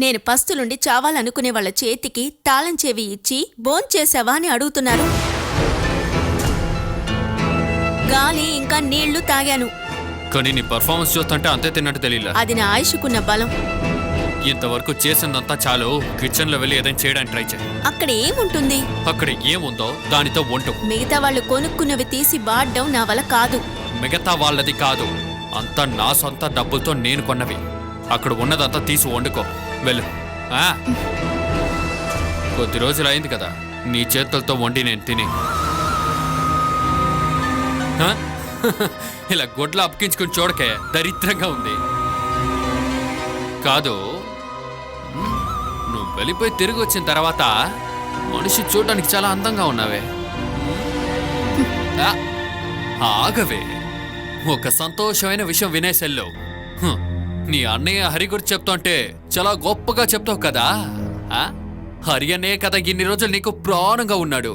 నేను పస్తులుండి చావాలనుకునే వాళ్ళ చేతికి తాళం చెవి ఇచ్చి భోంచేశావా అని అడుగుతున్నారు. గాలి ఇంకా నీళ్లు తాగాను. కానీ నీ పర్ఫార్మెన్స్ చూస్తుంటే అంతే తిన్నట్టు తెలియలే. అది నా ఆయుష్కున్న బలం. ఇంతవరకు చేసిందంతా చాలు. కిచెన్ లో వెళ్ళి ఏదైనా చేయడానికి ట్రై చేయి. అక్కడ ఏముంటుంది? అక్కడ ఏముందో దానితో వండు. మిగతా వాళ్ళు కొనుక్కున్నవి తీసి వాడడం నా వల్ల కాదు. మిగతా వాళ్ళది కాదు, అంతా నా సొంత డబ్బులతో నేను కొన్నవి. అక్కడ ఉన్నదంతా తీసి వండుకో. వెళ్ళు. కొద్ది రోజులు అయింది కదా నీ చేతులతో వండి నేను తిని. ఇలా గొడ్లు అప్పకించుకుని చూడకే, దరిద్రంగా ఉంది. కాదు, నువ్వు వెళ్ళిపోయి తిరిగి వచ్చిన తర్వాత మనిషి చూడడానికి చాలా అందంగా ఉన్నావే. ఆగవే, ఒక సంతోషమైన విషయం వినేసెల్లు. నీ అన్నయ్య హరి గురించి చెప్తుంటే చాలా గొప్పగా చెప్తావు కదా. హరి అన్నయ్య కదా ఇన్ని రోజులు నీకు ప్రాణంగా ఉన్నాడు.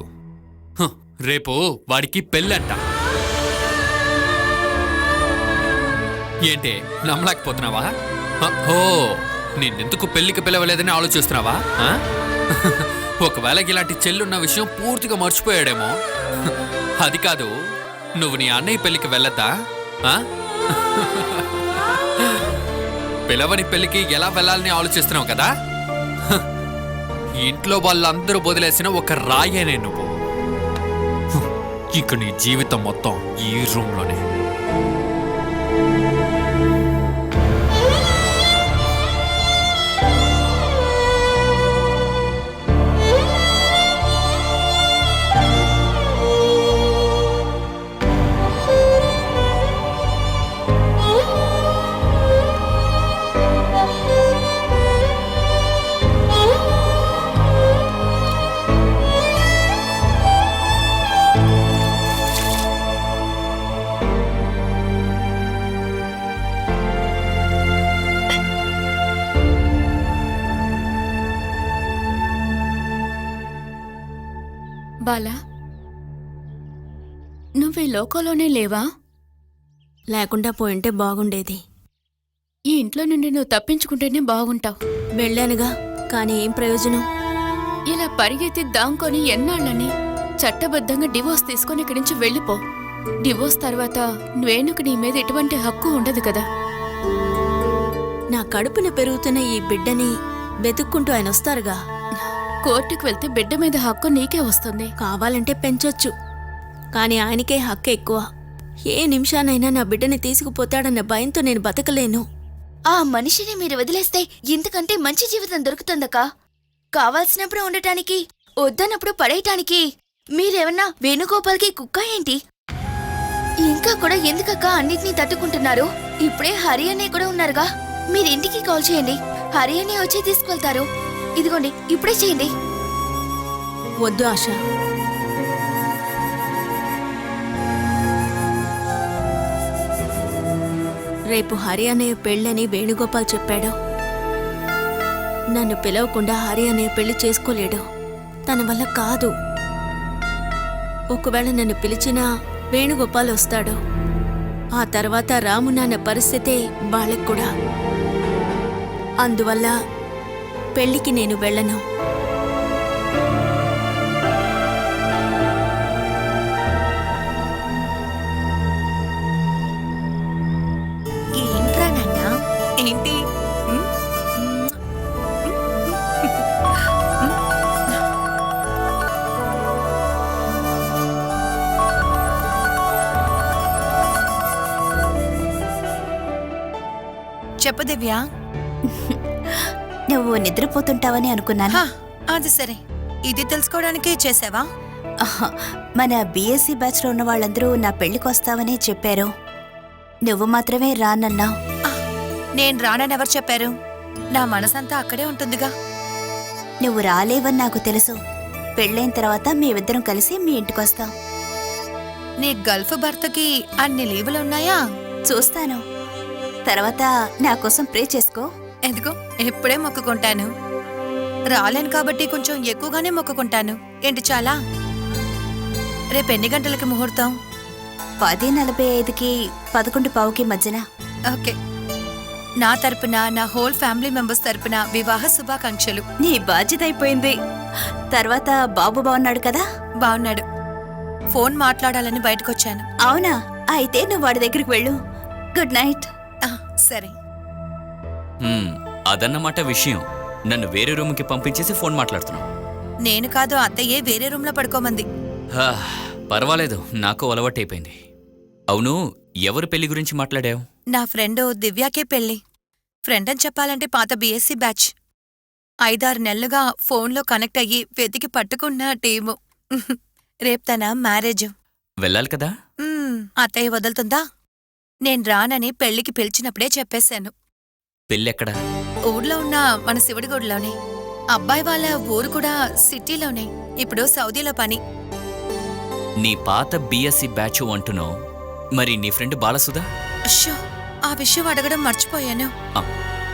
రేపు వాడికి పెళ్ళంట. ఏంటి నమ్మలేకపోతున్నావా? ఓ, నేనెందుకు పెళ్లికి పిలవలేదని ఆలోచిస్తున్నావా? ఒకవేళ ఇలాంటి చెల్లున్న విషయం పూర్తిగా మర్చిపోయాడేమో. అది కాదు, నువ్వు నీ అన్నయ్య పెళ్లికి వెళ్ళద్దా? పిలవని పెళ్లికి ఎలా వెళ్ళాలని ఆలోచిస్తున్నావు కదా. ఇంట్లో వాళ్ళందరూ వదిలేసిన ఒక రాయేనే నువ్వు. ఇక నీ జీవితం మొత్తం ఈ రూమ్లోనే. బాలా, నువ్వు ఈ లోకంలోనే లేవా? లేకుండా పోయింటే బాగుండేది. ఈ ఇంట్లో నుండి నువ్వు తప్పించుకుంటేనే బాగుంటావు. వెళ్ళానుగా, కానీ ఏం ప్రయోజనం? ఇలా పరిగెత్తి దాంకొని ఎన్నాళ్ళని? చట్టబద్ధంగా డివోర్స్ తీసుకొని ఇక్కడి నుంచి వెళ్ళిపో. డివోర్స్ తర్వాత వేణుకు నీ మీద ఎటువంటి హక్కు ఉండదు కదా. నా కడుపున పెరుగుతున్న ఈ బిడ్డని వెతుక్కుంటూ ఆయన వస్తారుగా. కోర్టుకు వెళ్తే బిడ్డ మీద హక్కు నీకే వస్తుంది. కావాలంటే పెంచొచ్చు, కానీ ఆయనకే హక్కు ఎక్కువ. ఏ నిమిషానైనా నా బిడ్డని తీసుకుపోతాడన్న భయంతో నేను బతకలేను. ఆ మనిషిని మీరు వదిలేస్తే ఇంతకంటే మంచి జీవితం దొరుకుతుందకా? కావాల్సినప్పుడు ఉండటానికి, వద్దన్నప్పుడు పడేయటానికి మీరేమన్నా వేణుగోపాల్కి కుక్క ఏంటి? ఇంకా కూడా ఎందుకక్క అన్నిటినీ తట్టుకుంటున్నారు? ఇప్పుడే హరి అన్నయ్య కూడా ఉన్నారుగా. మీరింటికి కాల్ చేయండి, హరి అన్నయ్య వచ్చి తీసుకువెళ్తారు. ఇదిగోండి, ఇప్పుడే చేయండి. వద్దు ఆశ, రేపు హరి అన్నయ్య పెళ్ళని వేణుగోపాల్ చెప్పాడు. నన్ను పిలవకుండా హరి అన్నయ్య పెళ్లి చేసుకోలేడు. తన వల్ల కాదు. ఒకవేళ నన్ను పిలిచినా వేణుగోపాల్ వస్తాడు. ఆ తర్వాత రాము నాన్న పరిస్థితే వాళ్ళకు కూడా. అందువల్ల పెళ్లికి నేను వెళ్ళను. ఏంట్రా నాన్న? ఏంటి? చెప్పు దివ్య. నువ్వు నిద్రపోతుంటావని అనుకున్నాను. అది సరే, ఇది తెలుసుకోవడానికి చేసావా? మన బీఎస్సీ బ్యాచ్ లో ఉన్న వాళ్ళందరూ నా పెళ్లికొస్తావని చెప్పారు. నువ్వు మాత్రమే రానన్నావు. నేను రానని ఎవరు చెప్పారు? నా మనసంతా అక్కడే ఉంటుందిగా. నువ్వు రాలేవని నాకు తెలుసు. పెళ్ళైన తర్వాత మేమిద్దరం కలిసి మీ ఇంటికొస్తాం. నీ గల్ఫ్ భర్తకి అన్ని లీవులు ఉన్నాయా? చూస్తాను. తర్వాత నా కోసం ప్రే చేసుకో. ఎందుకు? ఎప్పుడే మొక్కుకుంటాను. రాలేను కాబట్టి కొంచెం ఎక్కువగానే మొక్కుకుంటాను. ఏంటి చాలా? రేపెన్ని గంటలకి ముహూర్తం? 10:45కి 11:15కి మధ్యన. ఓకే. నా తరపున నా హోల్ ఫ్యామిలీ మెంబర్స్ తరపున వివాహ శుభాకాంక్షలు. నీ బాధ్యత అయిపోయింది. తర్వాత బాబు బాగున్నాడు కదా? బాగున్నాడు. ఫోన్ మాట్లాడాలని బయటకొచ్చాను. అవునా? అయితే నువ్వు వాడి దగ్గరికి వెళ్ళు. Good night. సరే. అదన్నమాట విషయం. నన్ను వేరే రూమ్కి పంపించేసి ఫోన్ మాట్లాడుతున్నావు. నేను కాదు, అత్తయ్యే వేరే రూమ్లో పడుకోమంది. పర్వాలేదు, నాకు అలవాటైపోయింది. అవును, ఎవరు పెళ్లి గురించి మాట్లాడావు? నా ఫ్రెండు దివ్యాకే పెళ్లి. ఫ్రెండ్ అని చెప్పాలంటే పాత బీఎస్సీ బ్యాచ్. 5-6 నెలలుగా ఫోన్లో కనెక్ట్ అయ్యి వెతికి పట్టుకున్న టీము. రేపు తన మ్యారేజ్. వెళ్ళాలి కదా? అత్తయ్య వదులుతుందా? నేను రానని పెళ్లికి పిలిచినప్పుడే చెప్పేశాను. పెళ్ళెక్కడా? ఊర్లో ఉన్న మన శివుడిగూడలోనే. అబ్బాయి వాళ్ళ ఊరు కూడా సిటీలోనే. ఇప్పుడు సౌదీలో పని. నీ పాత బీఎస్సీ బ్యాచ్ అంటున్నావు, మరి నీ ఫ్రెండ్ బాలసుధా? అయ్యో, ఆ విషయం అడగడం మర్చిపోయాను.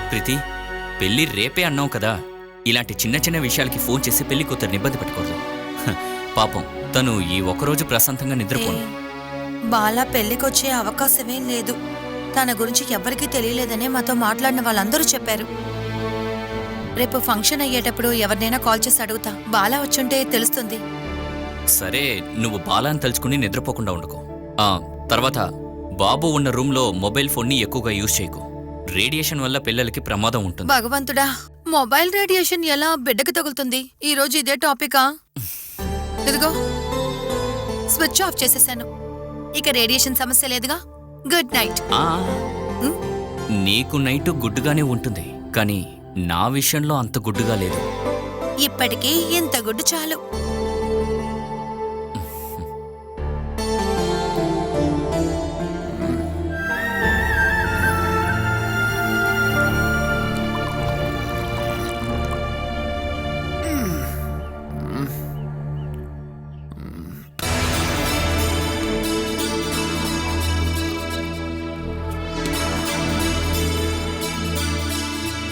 ప్రీతి, పెళ్లి రేపే అన్నావు కదా. ఇలాంటి చిన్న చిన్న విషయాలకి ఫోన్ చేసి పెళ్లి కూతుర్ని ఇబ్బంది పెట్టుకోదు. పాపం, తను ఈ ఒక్కరోజు ప్రశాంతంగా నిద్రపోను. బాలా పెళ్లికొచ్చే అవకాశమేం లేదు. తన గురించి ఎవరికీ తెలియలేదనే మాతో మాట్లాడిన వాళ్ళందరూ చెప్పారు. రేపు ఫంక్షన్ అయ్యేటప్పుడు ఎవరినైనా కాల్ చేసి అడుగుతా. బాలా వచ్చుంటే తెలుస్తుంది. సరే, నువ్వు బాలాని తలుచుకుని నిద్రపోకుండా ఉండుకో. తర్వాత బాబు ఉన్న రూమ్లో మొబైల్ ఫోన్ని ఎక్కువగా యూజ్ చేయకు. రేడియేషన్ వల్ల పిల్లలకి ప్రమాదం ఉంటుంది. భగవంతుడా, మొబైల్ రేడియేషన్ ఎలా బిడ్డకు తగులుతుంది? ఈ రోజు ఇదే టాపికా? ఇదిగో స్విచ్ ఆఫ్ చేసేసాను. ఇక రేడియేషన్ సమస్య లేదుగా. Good night. నీకు నైట్ గుడ్డుగానే ఉంటుంది, కానీ నా విషయంలో అంత గుడ్డుగా లేదు. ఇప్పటికీ ఇంత గుడ్డు చాలు.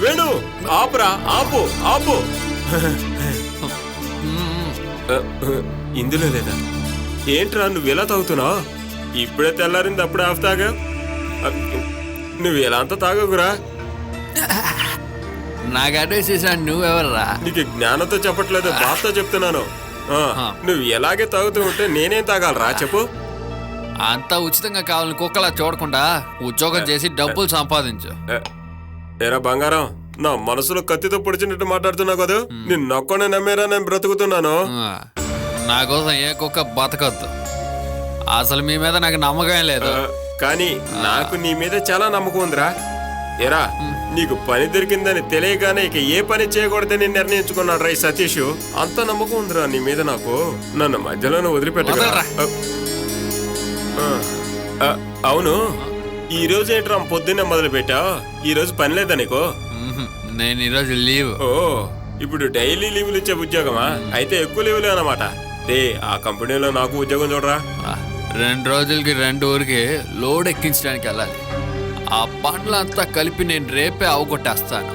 వేణు, ఆపురా, ఆపు ఆపు. ఇందులో లేదా? ఏంట్రా నువ్వు ఎలా తాగుతున్నావు? ఇప్పుడే తెల్లారింది, అప్పుడే ఆఫ్ తాగా. నువ్వు ఎలా అంతా తాగకురా. నాకంటే చేశాను, నువ్వెవర్రా? నీకు జ్ఞానంతో చెప్పట్లేదు, బాధతో చెప్తున్నాను. నువ్వు ఎలాగే తాగుతూ ఉంటే నేనేం తాగాలరా చెప్పు. అంతా ఉచితంగా కావాలని కుక్కలా చూడకుండా ఉద్యోగం చేసి డబ్బులు సంపాదించు. ఏరా బంగారం, నా మనసులో కత్తితో పొడిచినట్టు మాట్లాడుతున్నావు కదా. నిన్ను నొక్కనే నమ్మేరా నేను బ్రతుకుతున్నాను. నా కోసం ఏ కుక్క బతకద్దు. అసలు మీ మీద నాకు నమ్మకం లేదు. కానీ నాకు నీ మీద చాలా నమ్మకం ఉందిరా. ఏరా, నీకు పని దొరికిందని తెలియగానే ఇక ఏ పని చేయకూడదని నిర్ణయించుకున్నాడు రా ఈ సతీష్. అంత నమ్మకం ఉందిరా నీ మీద నాకు. నన్ను మధ్యలోనే వదిలిపెట్టరా. అవును, ఈ రోజు ఏంట్రా పొద్దున్నే మొదలు పెట్టావు? ఈ రోజు పని లేదా నీకు? నేను ఈరోజు లీవ్. ఓ, ఇప్పుడు డైలీ లీవులు ఇచ్చే ఉద్యోగమా? అయితే ఎక్కువ లీవులు అన్నమాట. రే, ఆ కంపెనీలో నాకు ఉద్యోగం చూడరా. 2 రోజులకి 2 ఊరికి లోడ్ ఎక్కించడానికి వెళ్ళాలి. ఆ పనులంతా కలిపి నేను రేపే అవగొట్టేస్తాను.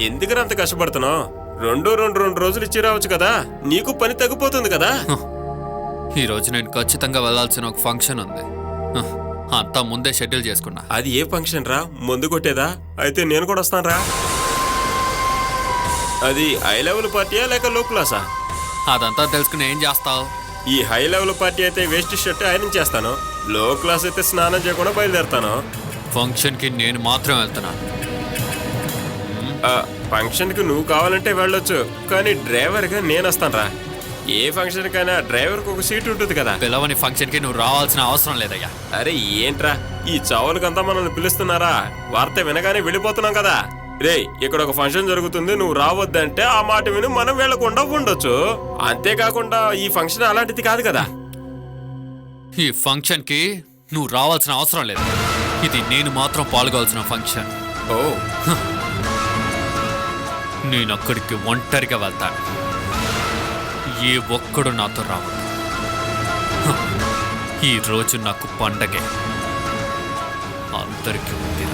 ఎందుకు అంత కష్టపడుతున్నావు? 2 రోజులు ఇచ్చి రావచ్చు కదా, నీకు పని తగ్గిపోతుంది కదా. ఈ రోజు నేను ఖచ్చితంగా వెళ్ళాల్సిన ఒక ఫంక్షన్ ఉంది. అంతా ముందే షెడ్యూల్ చేసుకున్నా. అది ఏ ఫంక్షన్ రా? ముందు కొట్టేదా? అయితే నేను కూడా వస్తాను రా. అది హై లెవెల్ పార్టీయా లేక లో క్లాసా? అదంతా తెలుసుకుని ఏం చేస్తావు? ఈ హై లెవెల్ పార్టీ అయితే వేస్ట్ షర్ట్ ఐరన్ చేస్తాను. లో క్లాస్ అయితే స్నానం చేయకుండా బయలుదేరుతాను. ఫంక్షన్ కి నేను మాత్రం వెళ్తున్నాను. ఫంక్షన్ కి నువ్వు కావాలంటే వెళ్ళొచ్చు, కానీ డ్రైవర్ గా నేను వస్తాను రా. ఏ ఫంక్షన్ కైనా డ్రైవర్ కు ఒక సీట్ ఉంటుంది కదా. పిలవని ఫంక్షన్ కి నువ్వు రావాల్సిన అవసరం లేదయ్యా. అరే ఏంట్రా, ఈ చావులకంతా మనల్ని పిలుస్తున్నారా? వార్త వినగానే వెళ్ళిపోతున్నాం కదా. రే, ఇక్కడ ఒక ఫంక్షన్ జరుగుతుంది, నువ్వు రావద్దంటే ఆ మాట విని మనం వెళ్లకుండా ఉండొచ్చు. అంతేకాకుండా ఈ ఫంక్షన్ అలాంటిది కాదు కదా. ఈ ఫంక్షన్ కి నువ్వు రావాల్సిన అవసరం లేదు. ఇది నేను మాత్రం పాల్గొవాల్సిన ఫంక్షన్. ఓ, నేను అక్కడికి ఒంటరిగా వెళ్తాను. ఏ ఒక్కడు నాతో రావద్దు. ఈ రోజు నాకు పండగే. అందరికీ ఉంది.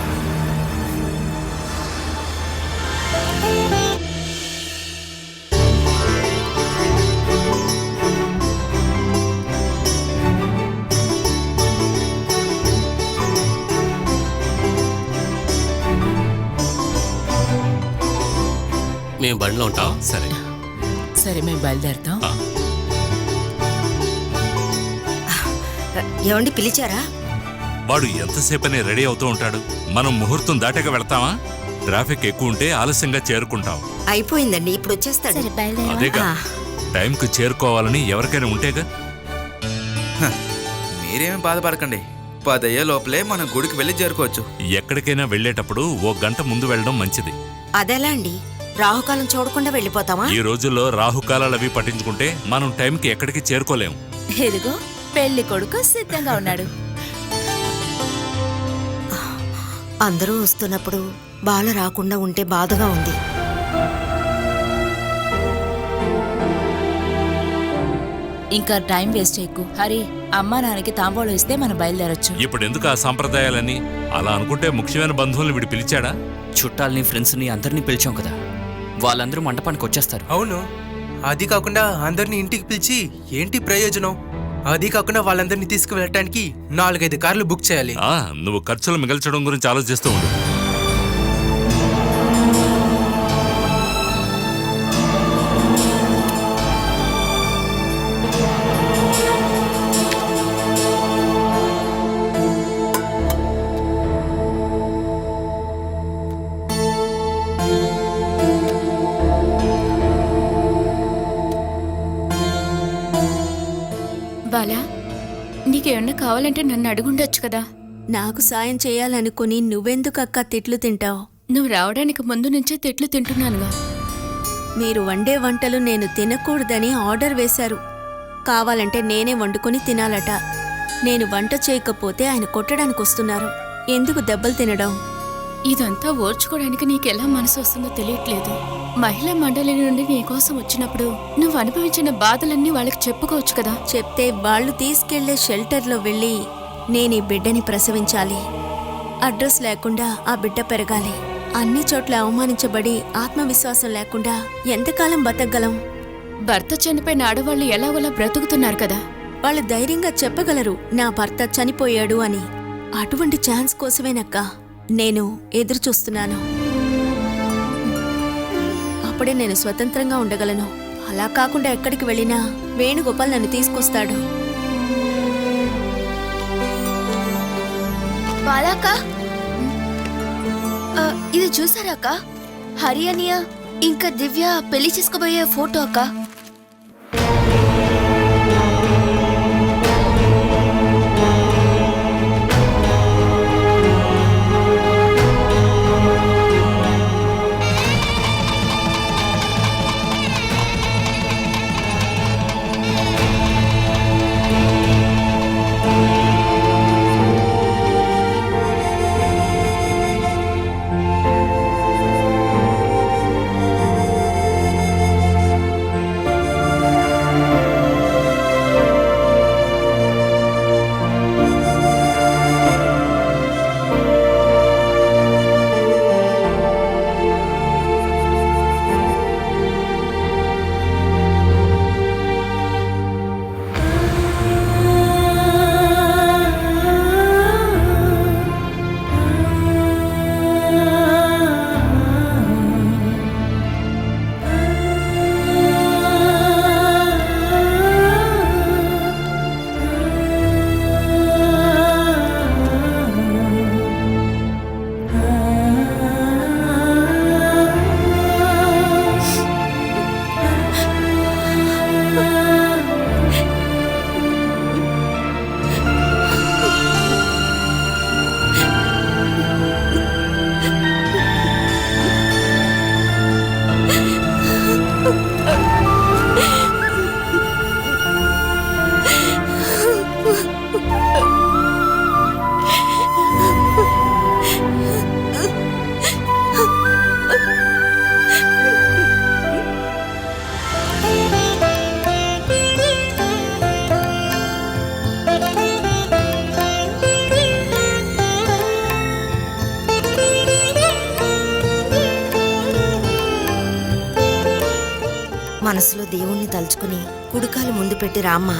మేము బండిలో ఉంటాం. సరే సరే మేము బయలుదేరుతాం. ఏమండి పిలిచారా? వాడు ఎంతసేపని రెడీ అవుతూ ఉంటాడు. మనం ముహూర్తం దాటాక వెళ్తామా? ట్రాఫిక్ ఎక్కువ ఉంటే ఆలస్యంగా చేరుకుంటాం. అయిపోయిందండి, ఇప్పుడు వచ్చేస్తాడు. అదేగా టైంకి చేరుకోవాలని ఎవరికైనా ఉంటేగా. మీరేమీ బాధపడకండి, 10 అయ్యే లోపలే మనం గుడికి వెళ్ళి చేరుకోవచ్చు. ఎక్కడికైనా వెళ్ళేటప్పుడు 1 గంట ముందు వెళ్ళడం మంచిది. అదెలా అండి? రాహుకాలం చూడకుండా వెళ్ళిపోతామా? ఈ రోజుల్లో రాహుకాలాలు అవి పట్టించుకుంటే మనం టైంకి ఎక్కడికి చేరుకోలేం. ఇదిగో పెళ్లి కొడుకు సిద్ధంగా ఉన్నాడు. అందరూ వస్తున్నప్పుడు బాల రాకుండా ఉంటే బాధగా ఉంది. ఇంకా టైం వేస్ట్ చేయకు. హరి, అమ్మా నాన్నకి తాంబూలం ఇస్తే మనం బయలుదేరొచ్చు. ఇప్పుడు ఎందుకు ఆ సంప్రదాయాలని? అలా అనుకుంటే ముఖ్యమైన బంధువులను వీడు పిలిచాడా? చుట్టాలని ఫ్రెండ్స్ని అందరినీ పిలిచాం కదా, వాళ్ళందరూ మండపానికి వచ్చేస్తారు. అవును, అది కాకుండా అందరిని ఇంటికి పిలిచి ఏంటి ప్రయోజనం? అది కాకుండా వాళ్ళందరినీ తీసుకువెళ్ళటానికి 4-5 కార్లు బుక్ చేయాలి. నువ్వు ఖర్చులు మిగల్చడం గురించి ఆలోచిస్తూ ఉండు. బాలా, నీకేమన్నా కావాలంటే నన్ను అడుగుండొచ్చు కదా. నాకు సాయం చేయాలనుకుని నువ్వెందుకు అక్క తిట్లు తింటావు? నువ్వు రావడానికి ముందు నుంచే తిట్లు తింటున్నానుగా. మీరు వండే వంటలు నేను తినకూడదని ఆర్డర్ వేశారు. కావాలంటే నేనే వండుకొని తినాలట. నేను వంట చేయకపోతే ఆయన కొట్టడానికి వస్తున్నారు. ఎందుకు దెబ్బలు తినడం? ఇదంతా ఓర్చుకోవడానికి నీకెలా మనసు వస్తుందో తెలియట్లేదు. మహిళా మండలి నుండి నీకోసం వచ్చినప్పుడు నువ్వు అనుభవించిన బాధలన్నీ వాళ్ళకి చెప్పుకోవచ్చు కదా. చెప్తే వాళ్ళు తీసుకెళ్లే షెల్టర్లో వెళ్ళి నేనీ బిడ్డని ప్రసవించాలి. అడ్రస్ లేకుండా ఆ బిడ్డ పెరగాలి. అన్ని చోట్ల అవమానించబడి ఆత్మవిశ్వాసం లేకుండా ఎంతకాలం బతకగలం? భర్త చనిపోయిన ఆడవాళ్ళు ఎలాగోలా బ్రతుకుతున్నారు కదా. వాళ్ళు ధైర్యంగా చెప్పగలరు నా భర్త చనిపోయాడు అని. అటువంటి ఛాన్స్ కోసమేనక్క నేను ఎదురు చూస్తున్నాను. అప్పుడే నేను స్వతంత్రంగా ఉండగలను. అలా కాకుండా ఎక్కడికి వెళ్ళినా వేణుగోపాల్ నన్ను తీసుకొస్తాడు. బాలాక, ఇది చూసారాక? హరి అనియా ఇంకా దివ్య పెళ్లి చేసుకోబోయే ఫోటో అక్క. మనసులో దేవుణ్ణి తలుచుకుని కుడికాలు ముందు పెట్టి రామ్మా.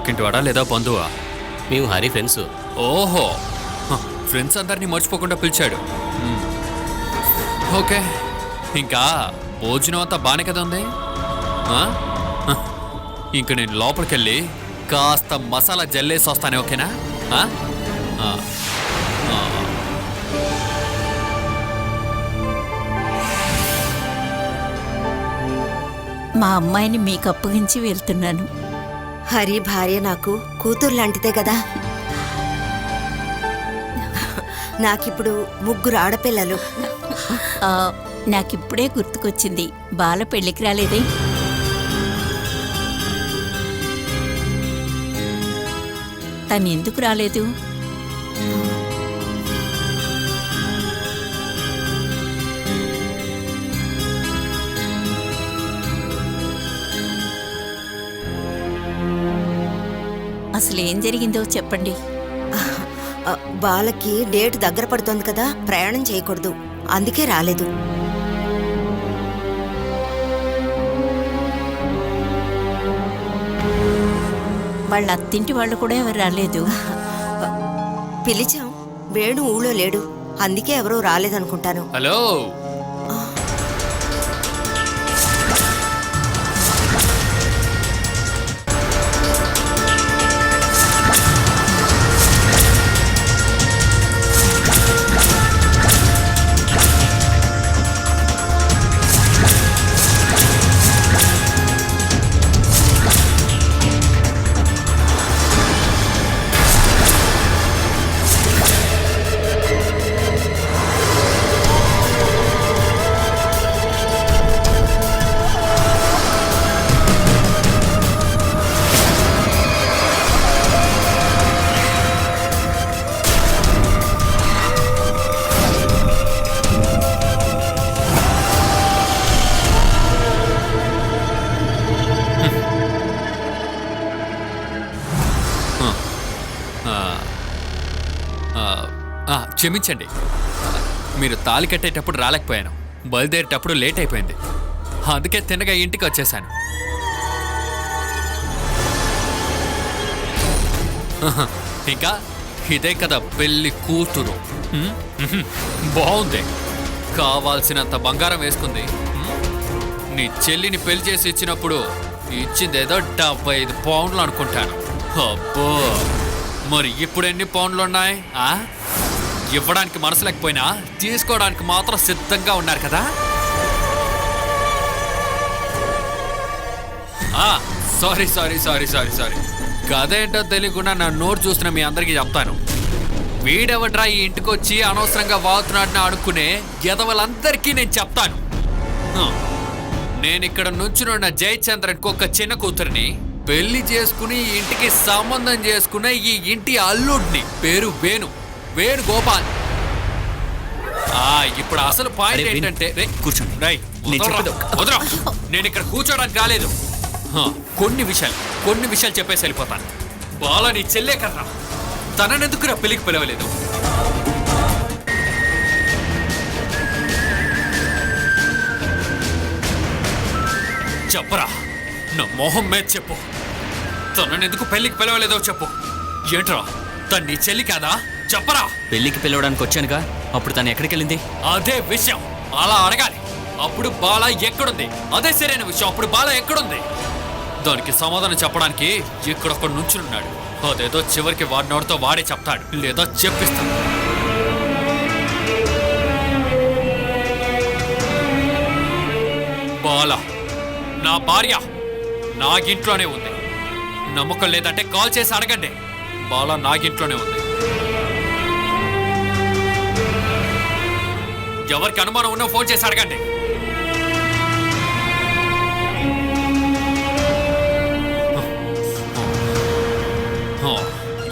పక్కింటి వాడా లేదా బంధువా? మేము హరి ఫ్రెండ్స్. ఓహో, ఫ్రెండ్స్ అందరినీ మర్చిపోకుండా పిలిచాడు. ఓకే, ఇంకా భోజనం అంతా బానే కదా ఉంది. ఇంక నేను లోపలికెళ్ళి కాస్త మసాలా జల్లేసి వస్తానే, ఓకేనా? మా అమ్మాయిని మీకు అప్పగించి వెళ్తున్నాను. హరి భార్య నాకు కూతురు లాంటిదే కదా. నాకిప్పుడు 3 ఆడపిల్లలు. నాకిప్పుడే గుర్తుకొచ్చింది, బాల పెళ్ళికి రాలేదే? తను ఎందుకు రాలేదు? అసలు ఏం జరిగిందో చెప్పండి. బాలకి డేట్ దగ్గర పడుతోంది కదా, ప్రయాణం చేయకూడదు, అందుకే రాలేదు. వాళ్ళ అత్తింటి వాళ్ళు కూడా ఎవరు రాలేదు. పిలిచాం, వేణు ఊళ్ళో లేడు, అందుకే ఎవరూ రాలేదనుకుంటాను. హలో, క్షమించండి, మీరు తాళి కట్టేటప్పుడు రాలేకపోయాను, బయలుదేరేటప్పుడు లేట్ అయిపోయింది, అందుకే తిన్నగా ఇంటికి వచ్చేసాను. ఇంకా ఇదే కదా పెళ్లి కూతురు. బాగుంది, కావాల్సినంత బంగారం వేసుకుంది. నీ చెల్లిని పెళ్లి చేసి ఇచ్చినప్పుడు ఇచ్చిందేదో 75 పౌండ్లు అనుకుంటాను. అబ్బో, మరి ఇప్పుడు ఎన్ని పౌండ్లు ఉన్నాయి? ఇవ్వడానికి మనసు లేకపోయినా తీసుకోవడానికి మాత్రం సిద్ధంగా ఉన్నారు కదా. Sorry sorry sorry sorry sorry కదేంటో తెలియకుండా నా నోరు చూస్తున్న మీ అందరికీ చెప్తాను. వీడెవడ్రా ఈ ఇంటికి వచ్చి అనవసరంగా వాగుతున్నాడని అడుక్కునే ఎదవలందరికీ నేను చెప్తాను. నేను ఇక్కడ నుంచున్న జయచంద్రన్కి ఒక చిన్న కూతురిని పెళ్లి చేసుకుని ఈ ఇంటికి సంబంధం చేసుకున్న ఈ ఇంటి అల్లుడిని, పేరు వేణు గోపాల్. ఇప్పుడు అసలు పాయింట్ ఏంటంటే, కూర్చోండి. నేను ఇక్కడ కూర్చోడానికి రాలేదు. కొన్ని విషయాలు చెప్పేసి వెళ్ళిపోతాను. బాల నీ చెల్లే కర్రా, తననెందుకు నా పెళ్లికి పిలవలేదు? చెప్పరా, నా మొహం మీద చెప్పు, తననెందుకు పెళ్లికి పిలవలేదో చెప్పు. ఏంట్రా, తను నీ చెల్లి కాదా? చెప్పరా. పెళ్లికి పిలవడానికి వచ్చానుగా, అప్పుడు తను ఎక్కడికి వెళ్ళింది? అదే విషయం అలా అడగాలి. అప్పుడు బాల ఎక్కడుంది? అదే సరైన విషయం. అప్పుడు బాల ఎక్కడుంది? దానికి సమాధానం చెప్పడానికి ఇక్కడొక్క నుంచున్నాడు. అదేదో చివరికి వాడి నోటితో వాడే చెప్తాడు, లేదా చెప్పిస్తాడు. బాల నా భార్య నాగింట్లోనే ఉంది. నమ్మకం లేదంటే కాల్ చేసి అడగండి. బాల నాగింట్లోనే ఉంది. ఎవరికి అనుమానం ఉన్నా ఫోన్ చేసి అడగండి.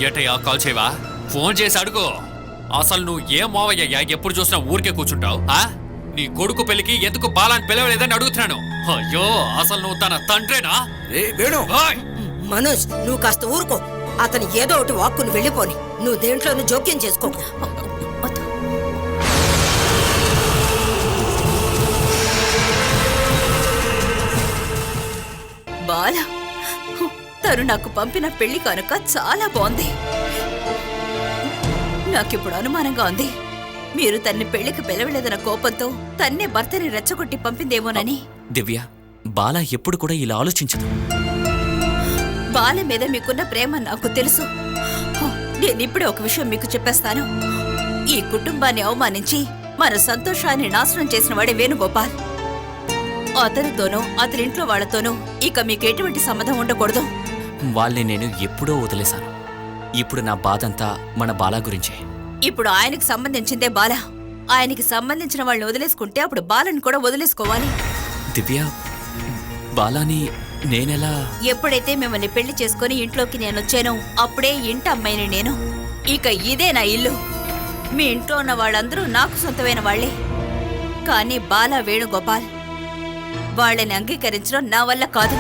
ఏటయ్యా, కాల్ చేయవా? ఫోన్ చేసి అడుగు. అసలు నువ్వు ఏ మోవయ్యా, ఎప్పుడు చూసినా ఊరికే కూర్చుంటావు? నీ కొడుకు పెళ్లికి ఎందుకు బాలాన్ని పిలవలేదని అడుగుతున్నాను. అయ్యో, అసలు నువ్వు తన తండ్రేనా? మనోజ్, నువ్వు కాస్త ఊరుకో. అతను ఏదో ఒకటి వాక్కుని వెళ్ళిపోని. నువ్వు దేంట్లోనూ జోక్యం చేసుకోకు. బాల తను నాకు పంపిన పెళ్లి కనుక చాలా బాగుంది. నాకిప్పుడు అనుమానంగా ఉంది, మీరు తన్ని పెళ్లికి పిలవలేదన్న కోపంతో తన్నే భర్తని రెచ్చగొట్టి పంపిందేమోనని. దివ్య, బాల ఎప్పుడు కూడా ఇలా ఆలోచించదు. బాల మీద మీకున్న ప్రేమ నాకు తెలుసు. నేనిప్పుడే ఒక విషయం మీకు చెప్పేస్తాను. ఈ కుటుంబాన్ని అవమానించి మన సంతోషాన్ని నాశనం చేసిన వాడే వేణుగోపాల్. అతనితోనూ అతనింట్లో వాళ్లతోనూ ఇక మీకు ఎటువంటి సంబంధం ఉండకూడదు. వాళ్ళని నేను ఎప్పుడో వదిలేశాను. ఇప్పుడు నా బాధంతా మన బాల గురించే. ఇప్పుడు ఆయనకి సంబంధించిందే బాల. ఆయనకి సంబంధించిన వాళ్ళని వదిలేసుకుంటే అప్పుడు బాలని కూడా వదిలేసుకోవాలి. దివ్య, బాలాని నేనెలా? ఎప్పుడైతే మిమ్మల్ని పెళ్లి చేసుకుని ఇంట్లోకి నేనొచ్చానో అప్పుడే ఇంటి అమ్మాయిని నేను. ఇక ఇదే నా ఇల్లు. మీ ఇంట్లో ఉన్న వాళ్ళందరూ నాకు సొంతమైన వాళ్లే. కానీ బాల, వేణుగోపాల్ వాళ్ళని అంగీకరించడం నా వల్ల కాదు.